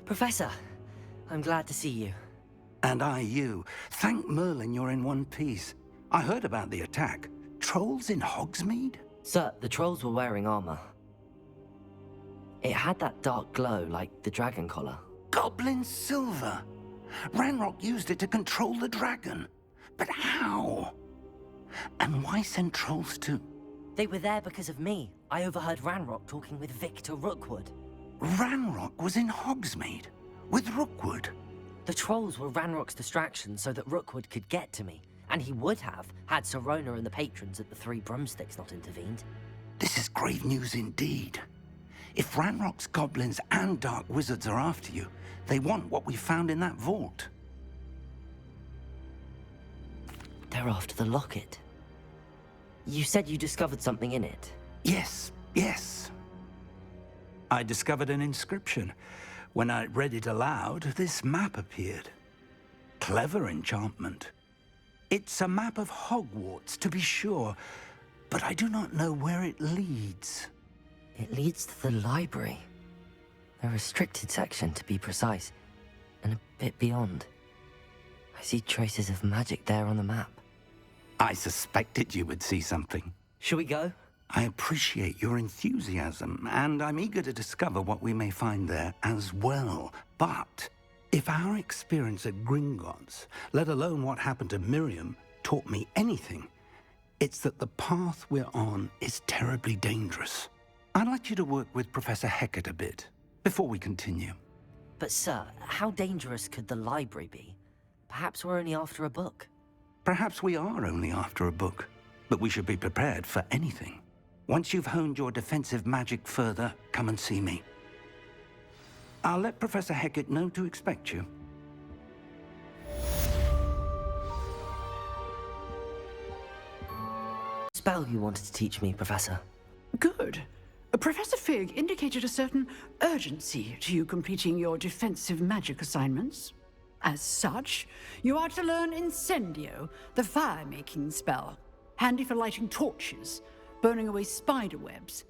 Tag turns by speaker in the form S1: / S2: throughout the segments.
S1: Professor, I'm glad to see you.
S2: And I you. Thank Merlin you're in one piece. I heard about the attack. Trolls in Hogsmeade?
S1: Sir, the trolls were wearing armor. It had that dark glow like the dragon collar.
S2: Goblin silver! Ranrock used it to control the dragon. But how? And why send trolls to...
S1: They were there because of me. I overheard Ranrock talking with Victor Rookwood.
S2: Ranrock was in Hogsmeade? With Rookwood?
S1: The trolls were Ranrock's distraction so that Rookwood could get to me. And he would have, had Sirona and the patrons at the Three Broomsticks not intervened.
S2: This is grave news indeed. If Ranrock's goblins and dark wizards are after you, they want what we found in that vault.
S1: They're after the locket. You said you discovered something in it.
S2: Yes. I discovered an inscription. When I read it aloud, this map appeared. Clever enchantment. It's a map of Hogwarts, to be sure, but I do not know where it leads.
S1: It leads to the library. A restricted section, to be precise, and a bit beyond. I see traces of magic there on the map.
S2: I suspected you would see something.
S1: Shall we go?
S2: I appreciate your enthusiasm, and I'm eager to discover what we may find there as well. But if our experience at Gringotts, let alone what happened to Miriam, taught me anything, it's that the path we're on is terribly dangerous. I'd like you to work with Professor Hecat a bit, before we continue.
S1: But sir, how dangerous could the library be? Perhaps we're only after a book.
S2: Perhaps we are only after a book, but we should be prepared for anything. Once you've honed your defensive magic further, come and see me. I'll let Professor Hecat know to expect you.
S1: Spell you wanted to teach me, Professor.
S3: Good. Professor Fig indicated a certain urgency to you completing your defensive magic assignments. As such, you are to learn Incendio, the fire-making spell, handy for lighting torches, burning away spider webs,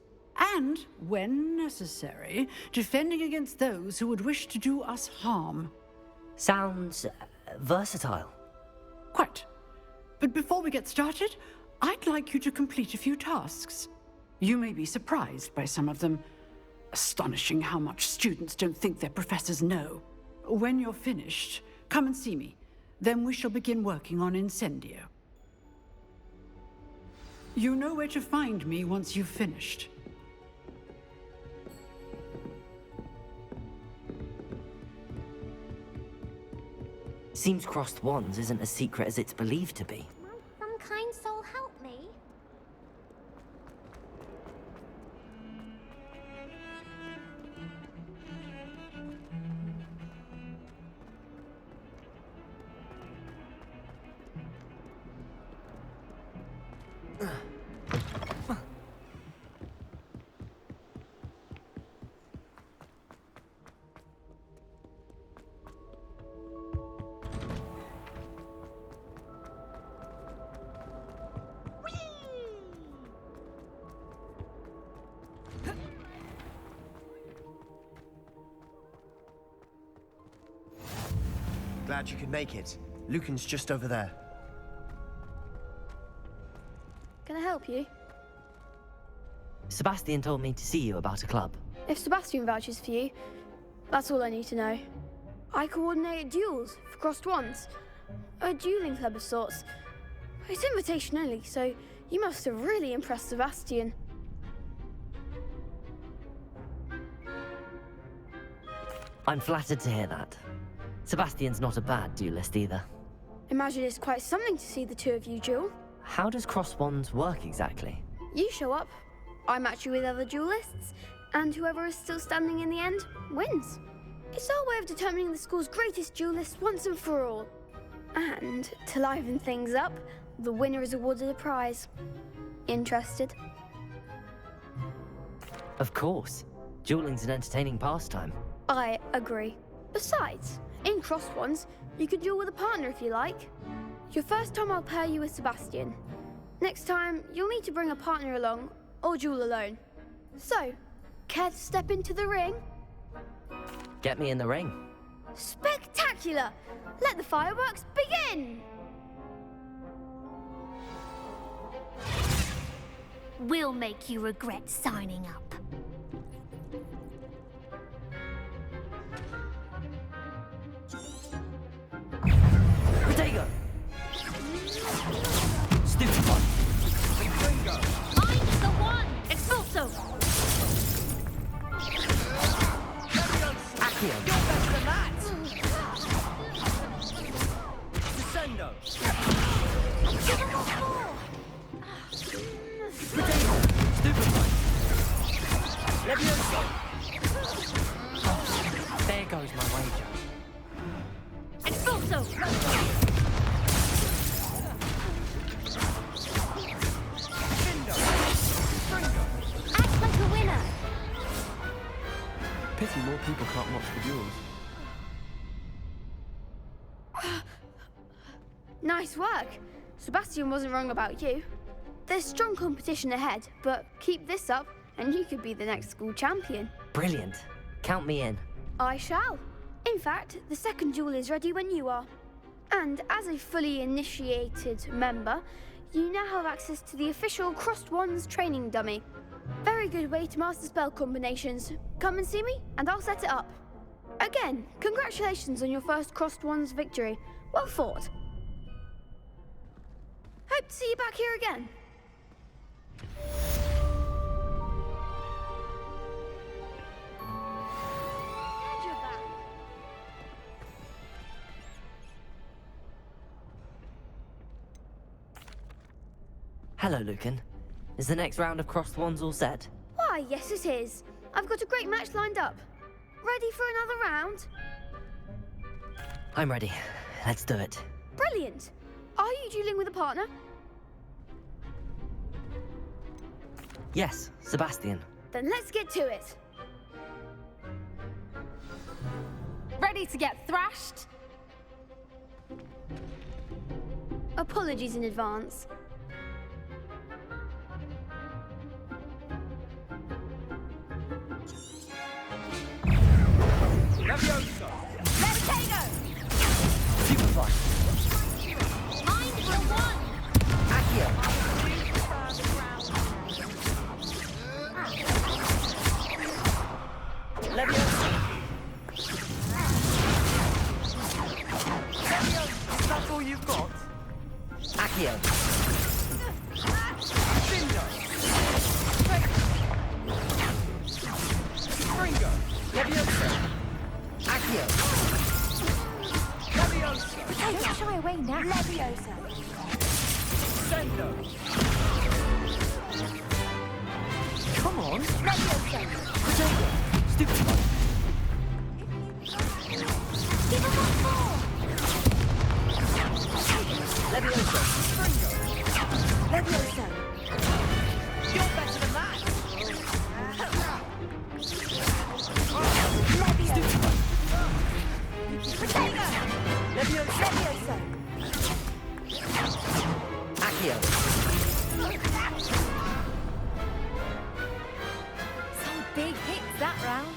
S3: and, when necessary, defending against those who would wish to do us harm.
S1: Sounds versatile.
S3: Quite. But before we get started, I'd like you to complete a few tasks. You may be surprised by some of them. Astonishing how much students don't think their professors know. When you're finished, come and see me. Then we shall begin working on Incendio. You know where to find me once you've finished.
S1: Seems crossed wands isn't as secret as it's believed to be.
S4: Might some kind soul help me?
S5: Glad you could make it. Lucan's just over there.
S6: Can I help you?
S1: Sebastian told me to see you about a club.
S6: If Sebastian vouches for you, that's all I need to know. I coordinate duels for crossed wands. A dueling club of sorts. It's invitation only, so you must have really impressed Sebastian.
S1: I'm flattered to hear that. Sebastian's not a bad duelist either.
S6: Imagine it's quite something to see the two of you duel.
S1: How does cross wands work exactly?
S6: You show up, I match you with other duelists, and whoever is still standing in the end wins. It's our way of determining the school's greatest duelist once and for all. And to liven things up, the winner is awarded a prize. Interested?
S1: Of course. Dueling's an entertaining pastime.
S6: I agree. Besides, in crossed ones, you can duel with a partner if you like. Your first time I'll pair you with Sebastian. Next time, you'll need to bring a partner along, or duel alone. So, care to step into the ring?
S1: Get me in the ring.
S6: Spectacular! Let the fireworks begin!
S4: We'll make you regret signing up.
S1: Potato! Stupid one!
S4: I'm the one! Expulso!
S1: Accio!
S5: You're better than that! Descendo!
S4: Give him a four!
S1: Potato! Stupid one!
S5: Levioso!
S1: There goes my wager.
S4: Expulso! Act like a winner!
S5: Pity more people can't watch the duels.
S6: Nice work. Sebastian wasn't wrong about you. There's strong competition ahead, but keep this up and you could be the next school champion.
S1: Brilliant. Count me in.
S6: I shall. In fact, the second duel is ready when you are. And as a fully initiated member, you now have access to the official Crossed Wands training dummy. Very good way to master spell combinations. Come and see me, and I'll set it up. Again, congratulations on your first Crossed Wands victory. Well fought. Hope to see you back here again. And you're back.
S1: Hello, Lucan. Is the next round of Crossed Wands all set?
S6: Why, yes it is. I've got a great match lined up. Ready for another round?
S1: I'm ready. Let's do it.
S6: Brilliant. Are you dueling with a partner?
S1: Yes, Sebastian.
S6: Then let's get to it.
S4: Ready to get thrashed?
S6: Apologies in advance.
S5: Levioso!
S4: Levitago!
S1: Superfly!
S4: I'm the one!
S1: Accio!
S5: Levioso! Levioso! That's all you've got?
S1: Accio!
S5: Bingo! Ringo! Levioso!
S1: Accio!
S5: Levioso!
S4: Don't shy away now. Leviosa!
S5: Sendo!
S1: Come on!
S4: Leviosa!
S1: Potato! Stupid one!
S4: Give him a four!
S1: Levioso!
S4: Leviosa!
S5: You're better than that!
S4: Leviosa!
S5: Potato! Levioso!
S4: Leviosa!
S1: Accio!
S4: Some big hits that round.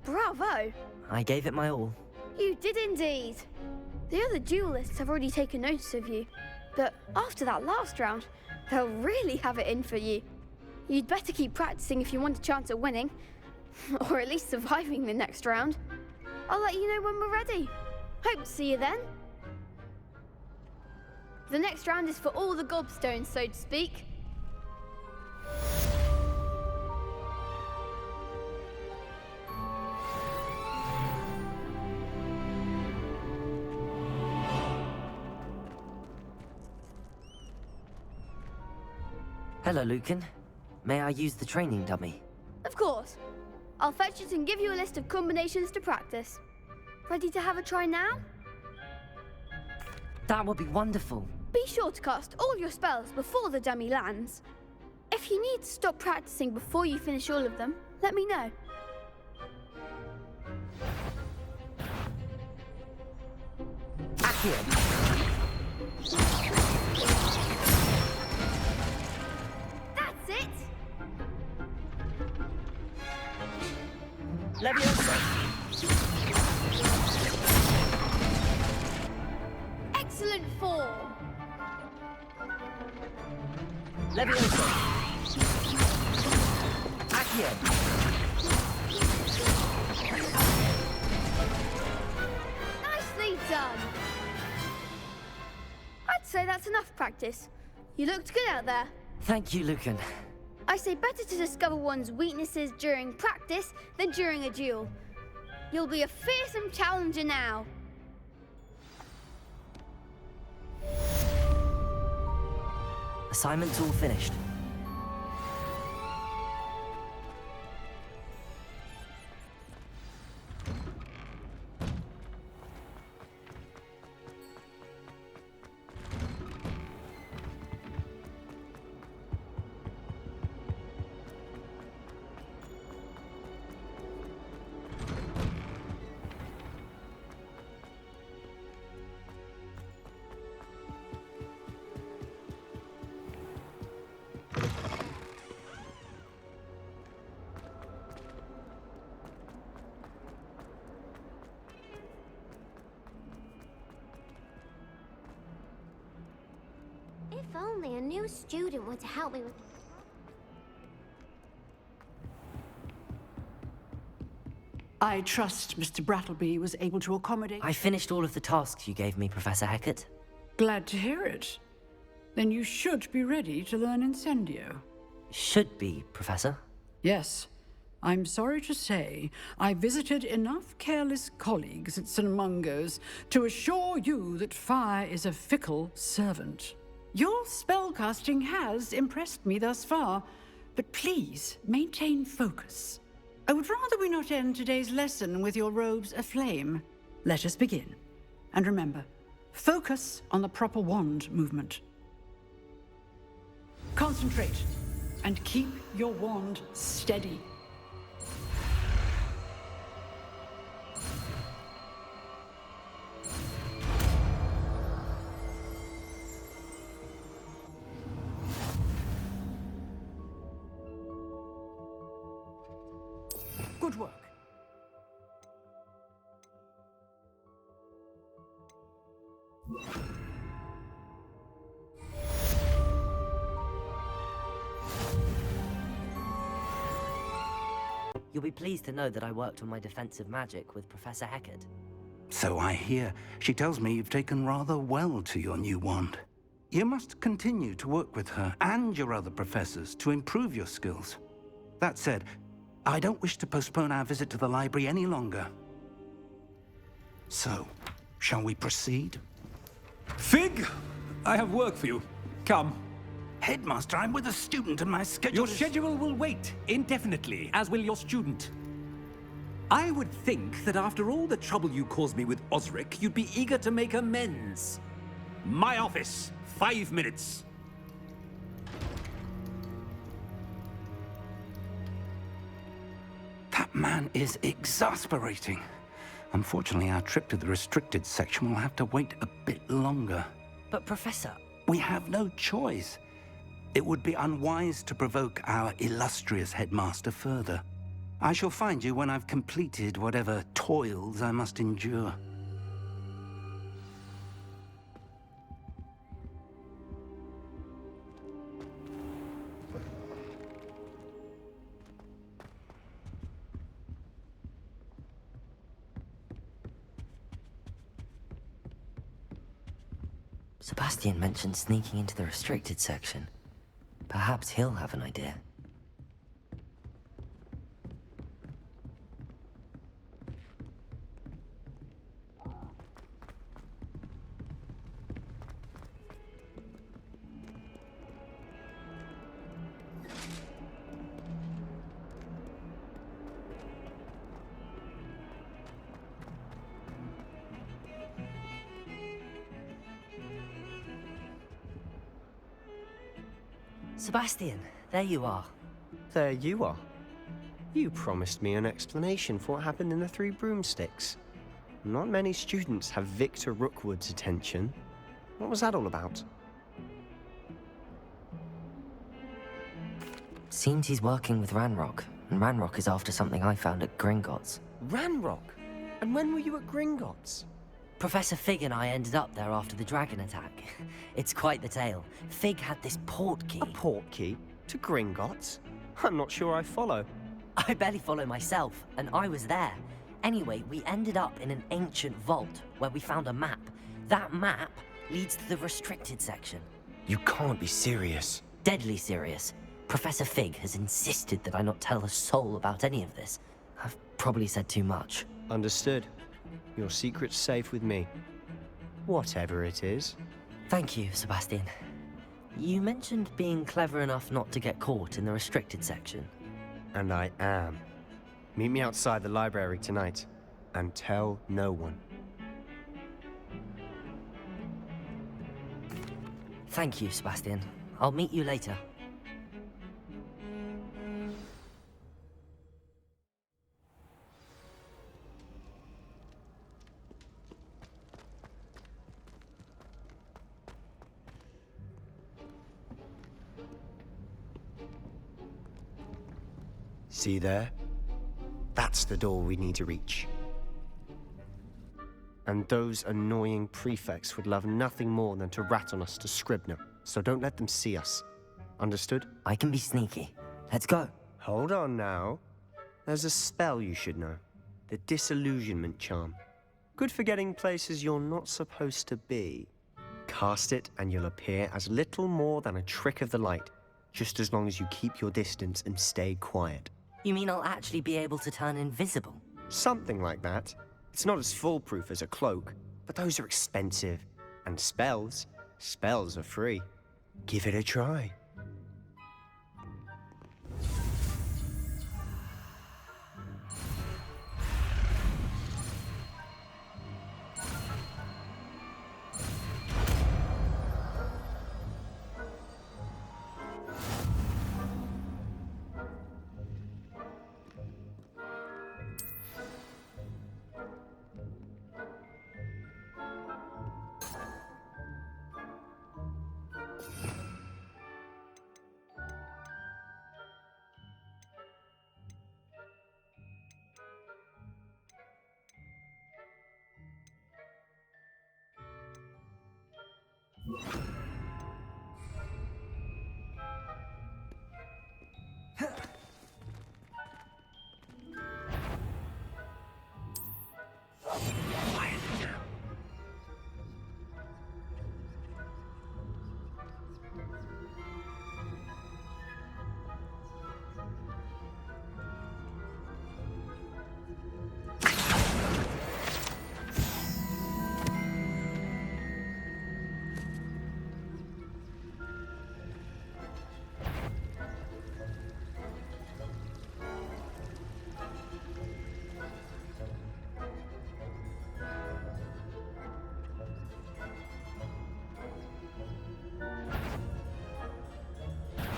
S6: Bravo!
S1: I gave it my all.
S6: You did indeed. The other duelists have already taken notice of you, but after that last round, they'll really have it in for you. You'd better keep practicing if you want a chance at winning, or at least surviving the next round. I'll let you know when we're ready. Hope to see you then. The next round is for all the gobstones, so to speak.
S1: Hello, Lucan. May I use the training dummy?
S6: Of course. I'll fetch it and give you a list of combinations to practice. Ready to have a try now?
S1: That would be wonderful.
S6: Be sure to cast all your spells before the dummy lands. If you need to stop practicing before you finish all of them, let me know.
S1: Accio!
S6: That's it!
S5: Leviosa.
S6: Excellent form.
S5: Leviosa. Accio.
S6: Nicely done. I'd say that's enough practice. You looked good out there.
S1: Thank you, Lucan.
S6: I say better to discover one's weaknesses during practice than during a duel. You'll be a fearsome challenger now.
S1: Assignment's all finished.
S4: If only a new student were to help me with...
S3: I trust Mr. Brattleby was able to accommodate...
S1: I finished all of the tasks you gave me, Professor Hecat.
S3: Glad to hear it. Then you should be ready to learn Incendio.
S1: Should be, Professor.
S3: Yes. I'm sorry to say, I visited enough careless colleagues at St. Mungo's to assure you that fire is a fickle servant. Your spellcasting has impressed me thus far, but please maintain focus. I would rather we not end today's lesson with your robes aflame. Let us begin. And remember, focus on the proper wand movement. Concentrate, and keep your wand steady. Good work.
S1: You'll be pleased to know that I worked on my defensive magic with Professor Hecat.
S2: So I hear. She tells me you've taken rather well to your new wand. You must continue to work with her and your other professors to improve your skills. That said, I don't wish to postpone our visit to the library any longer. So, shall we proceed?
S7: Fig, I have work for you. Come.
S2: Headmaster, I'm with a student and my schedule
S7: Your
S2: is...
S7: schedule will wait indefinitely, as will your student. I would think that after all the trouble you caused me with Osric, you'd be eager to make amends. My office, 5 minutes.
S2: That man is exasperating. Unfortunately, our trip to the restricted section will have to wait a bit longer.
S1: But Professor...
S2: We have no choice. It would be unwise to provoke our illustrious headmaster further. I shall find you when I've completed whatever toils I must endure.
S1: Sebastian mentioned sneaking into the restricted section. Perhaps he'll have an idea. Sebastian, there you are.
S8: There you are. You promised me an explanation for what happened in the Three Broomsticks. Not many students have Victor Rookwood's attention. What was that all about?
S1: Seems he's working with Ranrock, and Ranrock is after something I found at Gringotts.
S8: Ranrock? And when were you at Gringotts?
S1: Professor Fig and I ended up there after the dragon attack. It's quite the tale. Fig had this port key.
S8: A port key? To Gringotts? I'm not sure I follow.
S1: I barely follow myself, and I was there. Anyway, we ended up in an ancient vault where we found a map. That map leads to the restricted section.
S8: You can't be serious.
S1: Deadly serious. Professor Fig has insisted that I not tell a soul about any of this. I've probably said too much.
S8: Understood. Your secret's safe with me. Whatever it is.
S1: Thank you, Sebastian. You mentioned being clever enough not to get caught in the restricted section.
S8: And I am. Meet me outside the library tonight, and tell no one.
S1: Thank you, Sebastian. I'll meet you later.
S8: See there? That's the door we need to reach. And those annoying prefects would love nothing more than to rat on us to Scribner, so don't let them see us. Understood?
S1: I can be sneaky. Let's go.
S8: Hold on now. There's a spell you should know. The Disillusionment Charm. Good for getting places you're not supposed to be. Cast it and you'll appear as little more than a trick of the light, just as long as you keep your distance and stay quiet.
S1: You mean I'll actually be able to turn invisible?
S8: Something like that. It's not as foolproof as a cloak, but those are expensive. And spells are free. Give it a try.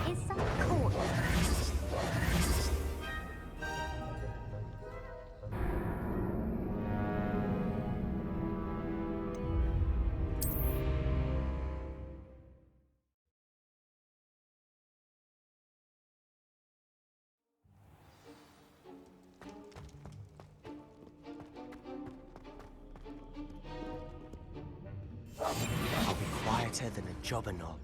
S4: It's so cool.
S8: I'll be quieter than a jobberknoll.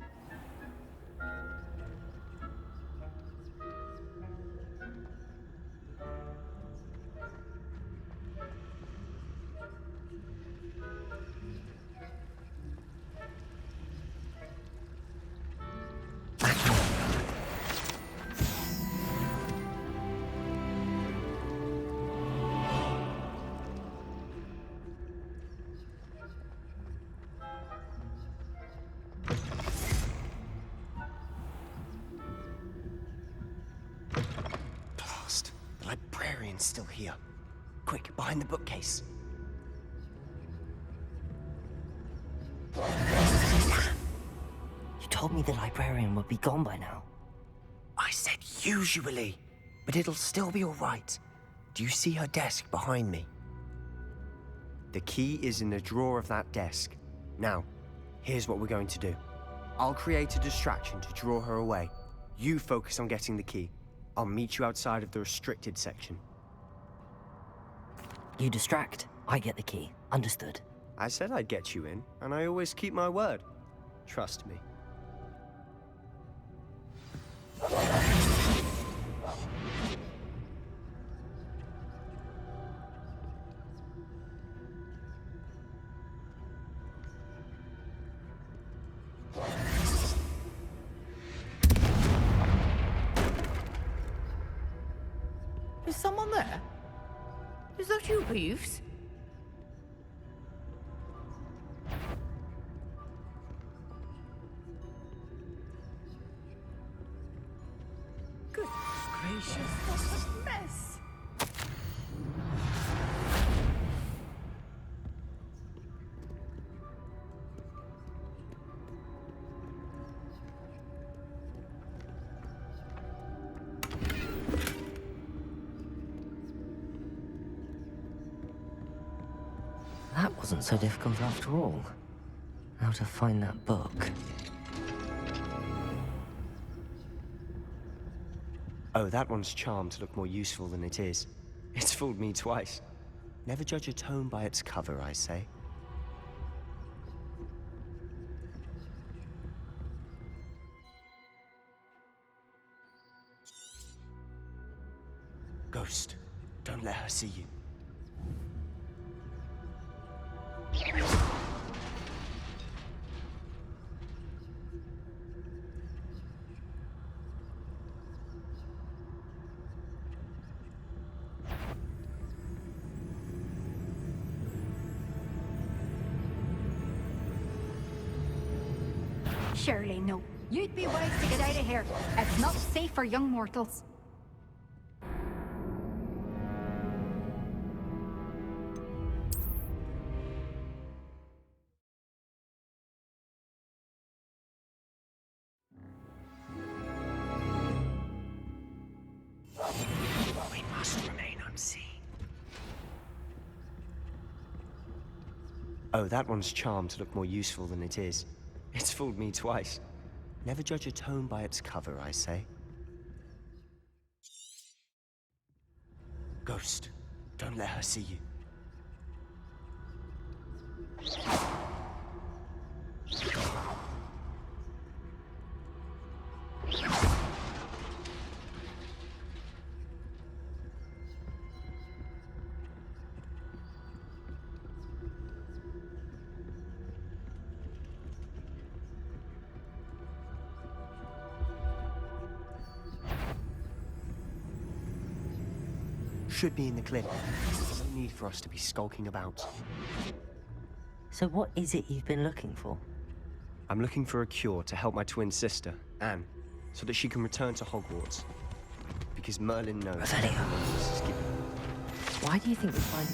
S8: The librarian's still here. Quick, behind the bookcase.
S1: You told me the librarian would be gone by now.
S8: I said usually, but it'll still be all right. Do you see her desk behind me? The key is in the drawer of that desk. Now, here's what we're going to do. I'll create a distraction to draw her away. You focus on getting the key. I'll meet you outside of the restricted section.
S1: You distract, I get the key. Understood.
S8: I said I'd get you in, and I always keep my word. Trust me.
S9: Is someone there? Is that you, Peeves? Goodness gracious, what a mess!
S1: That wasn't so difficult after all. How to find that book.
S8: Oh, that one's charmed to look more useful than it is. It's fooled me twice. Never judge a tome by its cover, I say. Ghost, don't let her see you.
S10: Surely no. You'd be wise to get out of here. It's not safe for young mortals.
S8: We must remain unseen. Oh, that one's charmed to look more useful than it is. It's fooled me twice. Never judge a tome by its cover, I say. Ghost, don't let her see you. Should be in the clip. No need for us to be skulking about.
S1: So what is it you've been looking for?
S8: I'm looking for a cure to help my twin sister, Anne, so that she can return to Hogwarts. Because Merlin knows
S1: Revelio.
S8: this is given.
S1: Why do you think we find a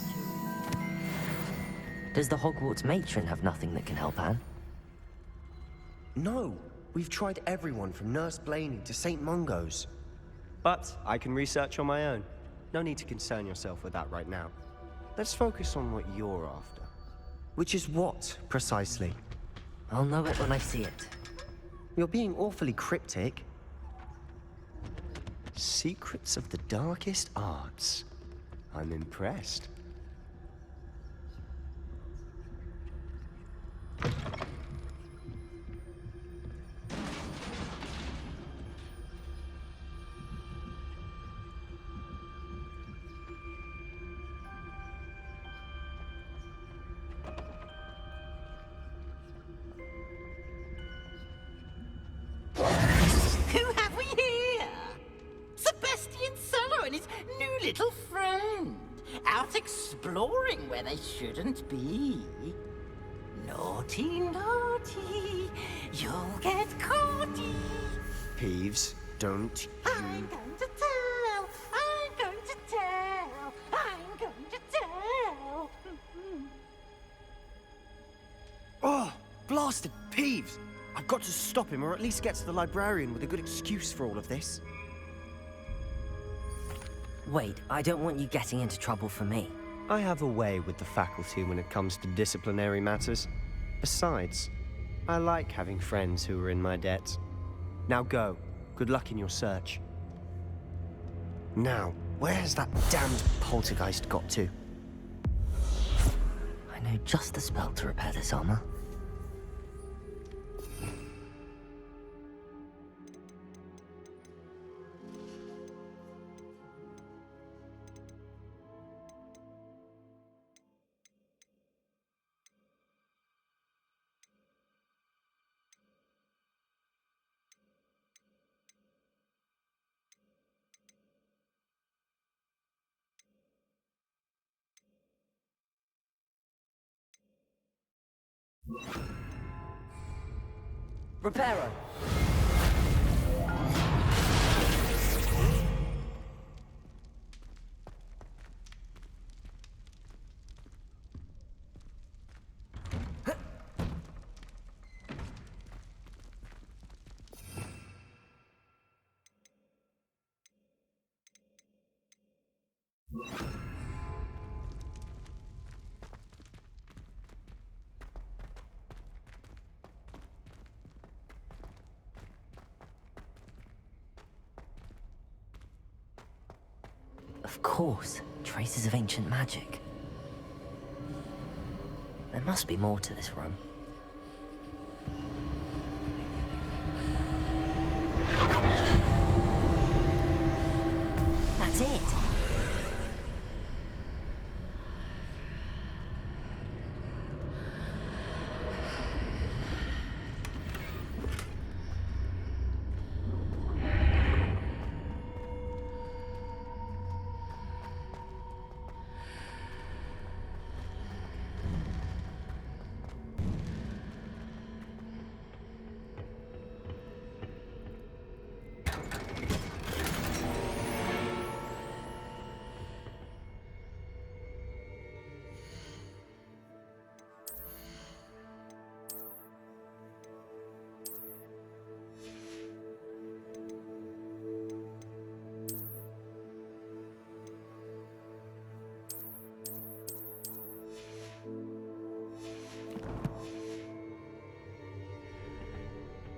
S1: cure? Does the Hogwarts matron have nothing that can help Anne?
S8: No, we've tried everyone from Nurse Blaney to St. Mungo's. But I can research on my own. No need to concern yourself with that right now. Let's focus on what you're after. Which is what, precisely?
S1: I'll know it when I see it.
S8: You're being awfully cryptic. Secrets of the darkest arts. I'm impressed.
S9: Who have we here? Sebastian Sallow and his new little friend. Out exploring where they shouldn't be. Naughty, naughty, you'll get caughty.
S8: Peeves, don't
S9: I'm going to tell, I'm going to tell, I'm going to tell.
S8: Oh, blasted Peeves! I've got to stop him, or at least get to the librarian with a good excuse for all of this.
S1: Wait, I don't want you getting into trouble for me.
S8: I have a way with the faculty when it comes to disciplinary matters. Besides, I like having friends who are in my debt. Now go. Good luck in your search. Now, where's that damned poltergeist got to?
S1: I know just the spell to repair this armor.
S5: Reparo.
S1: Of course, traces of ancient magic. There must be more to this room. That's it!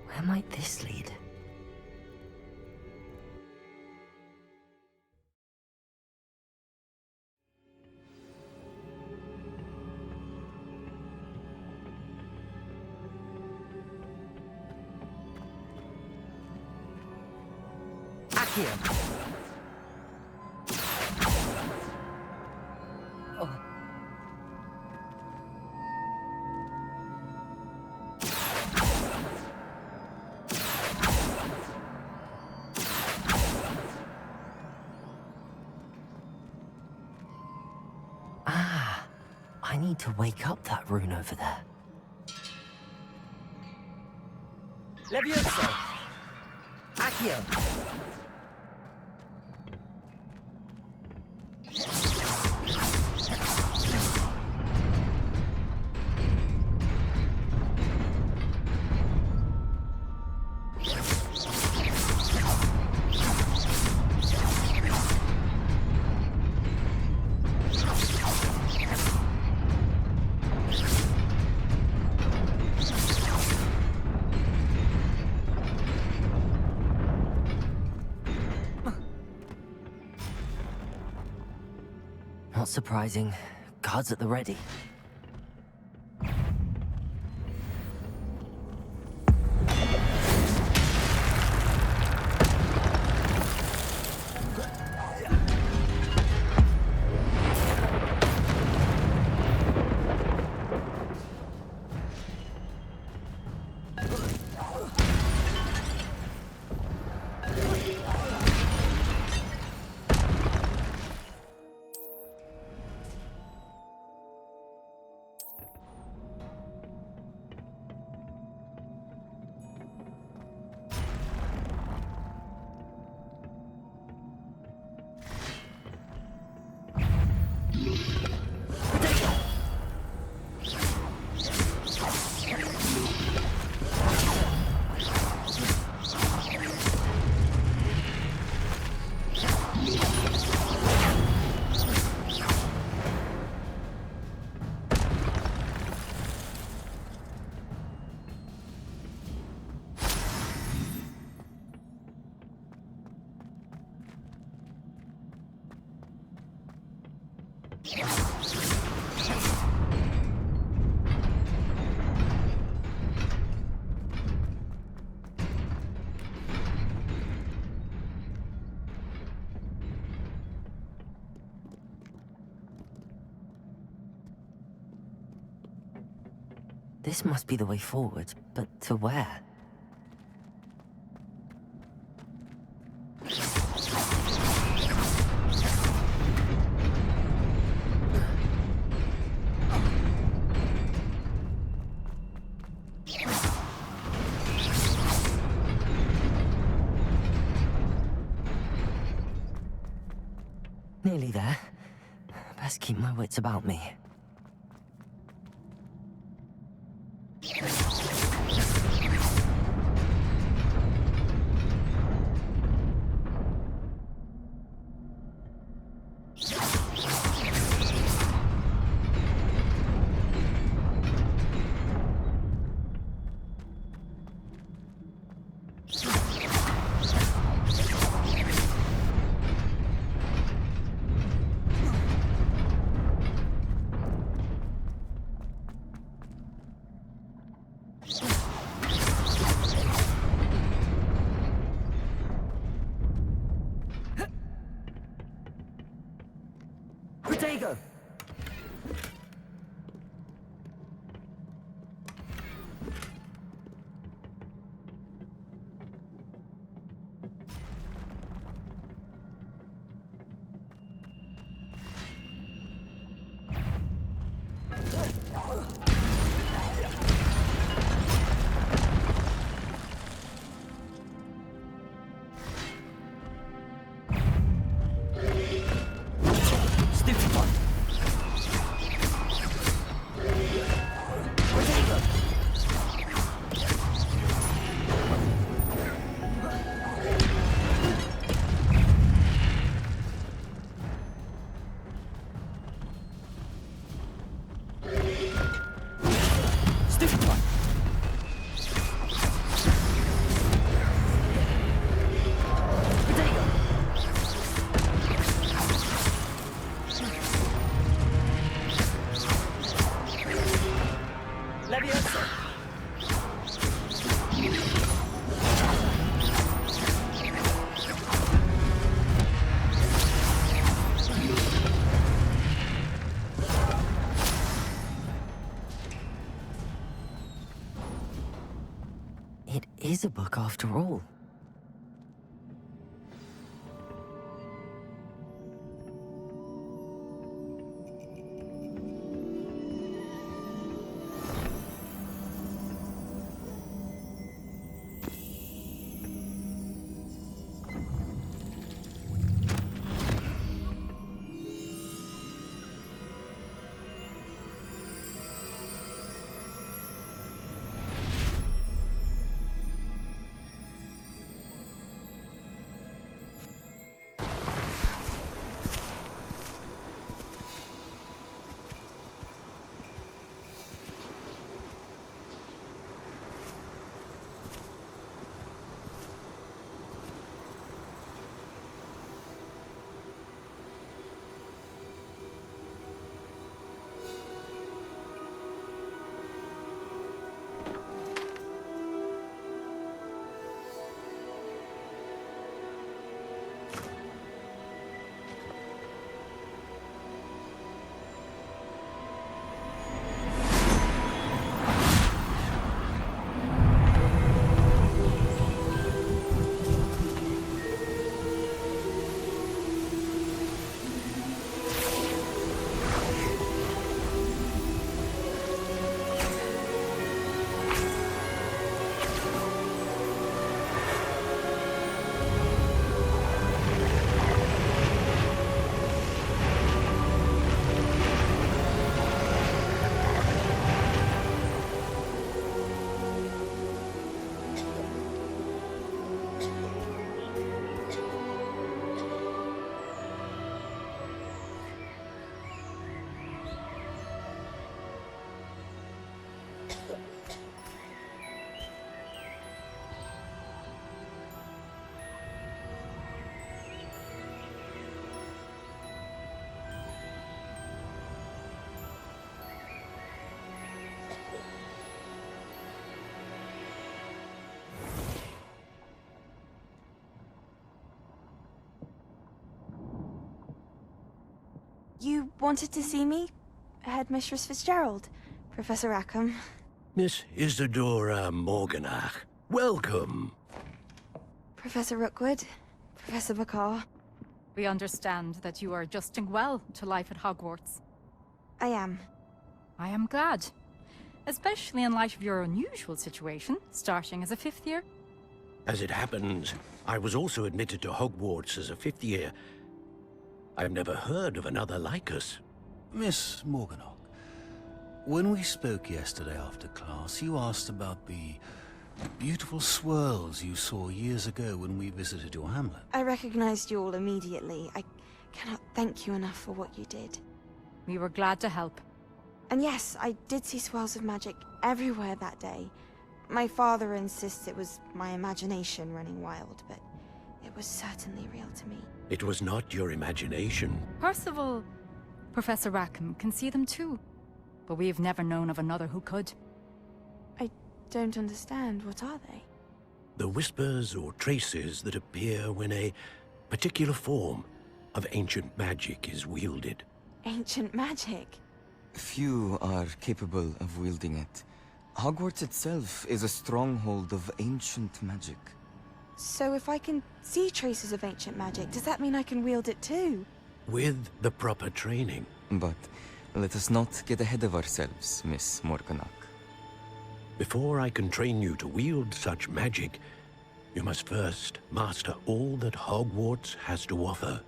S1: Where might this lead?
S5: Accio.
S1: I need to wake up that rune over there.
S5: Levioso. Accio.
S1: Not surprising. Guards at the ready. This must be the way forward, but to where? Nearly there. Best keep my wits about me.
S5: Protego!
S1: It is a book after all.
S11: You wanted to see me? Headmistress Fitzgerald, Professor Rackham. Miss Isadora Morganach, welcome.
S12: Professor Rookwood, Professor Bakar.
S10: We understand that you are adjusting well to life at Hogwarts.
S12: I am.
S10: I am glad. Especially in light of your unusual situation, starting as a 5th year.
S11: As it happens, I was also admitted to Hogwarts as a 5th year. I've never heard of another like us.
S13: Miss Morganach, when we spoke yesterday after class, you asked about the beautiful swirls you saw years ago when we visited your hamlet.
S12: I recognized you all immediately. I cannot thank you enough for what you did.
S10: We were glad to help.
S12: And yes, I did see swirls of magic everywhere that day. My father insists it was my imagination running wild, but it was certainly real to me.
S11: It was not your imagination.
S10: Percival, Professor Rackham can see them too. But we've never known of another who could.
S12: I don't understand. What are they?
S11: The whispers or traces that appear when a particular form of ancient magic is wielded.
S12: Ancient magic?
S14: Few are capable of wielding it. Hogwarts itself is a stronghold of ancient magic.
S12: So if I can see traces of ancient magic, does that mean I can wield it too?
S11: With the proper training.
S14: But let us not get ahead of ourselves, Miss Morganach.
S11: Before I can train you to wield such magic, you must first master all that Hogwarts has to offer.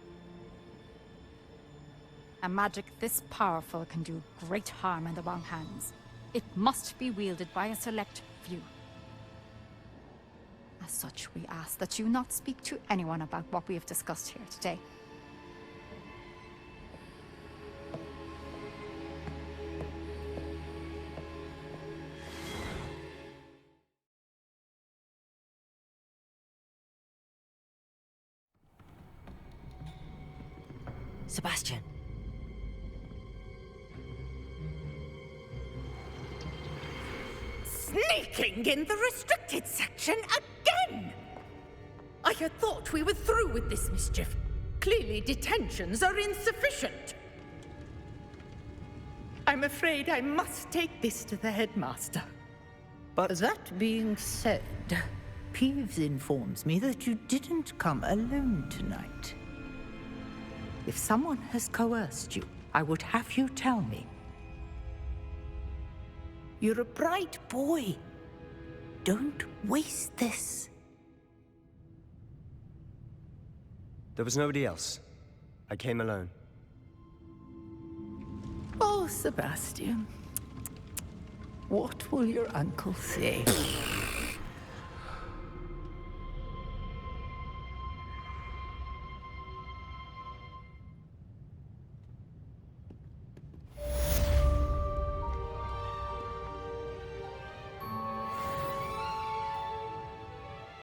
S10: A magic this powerful can do great harm in the wrong hands. It must be wielded by a select few. As such, we ask that you not speak to anyone about what we have discussed here today.
S1: Sebastian.
S9: Sneaking in the restricted section again! I had thought we were through with this mischief. Clearly detentions are insufficient. I'm afraid I must take this to the headmaster.
S5: But
S15: that being said, Peeves informs me that you didn't come alone tonight. If someone has coerced you, I would have you tell me. You're a bright boy. Don't waste this.
S8: There was nobody else. I came alone.
S15: Oh, Sebastian. What will your uncle say?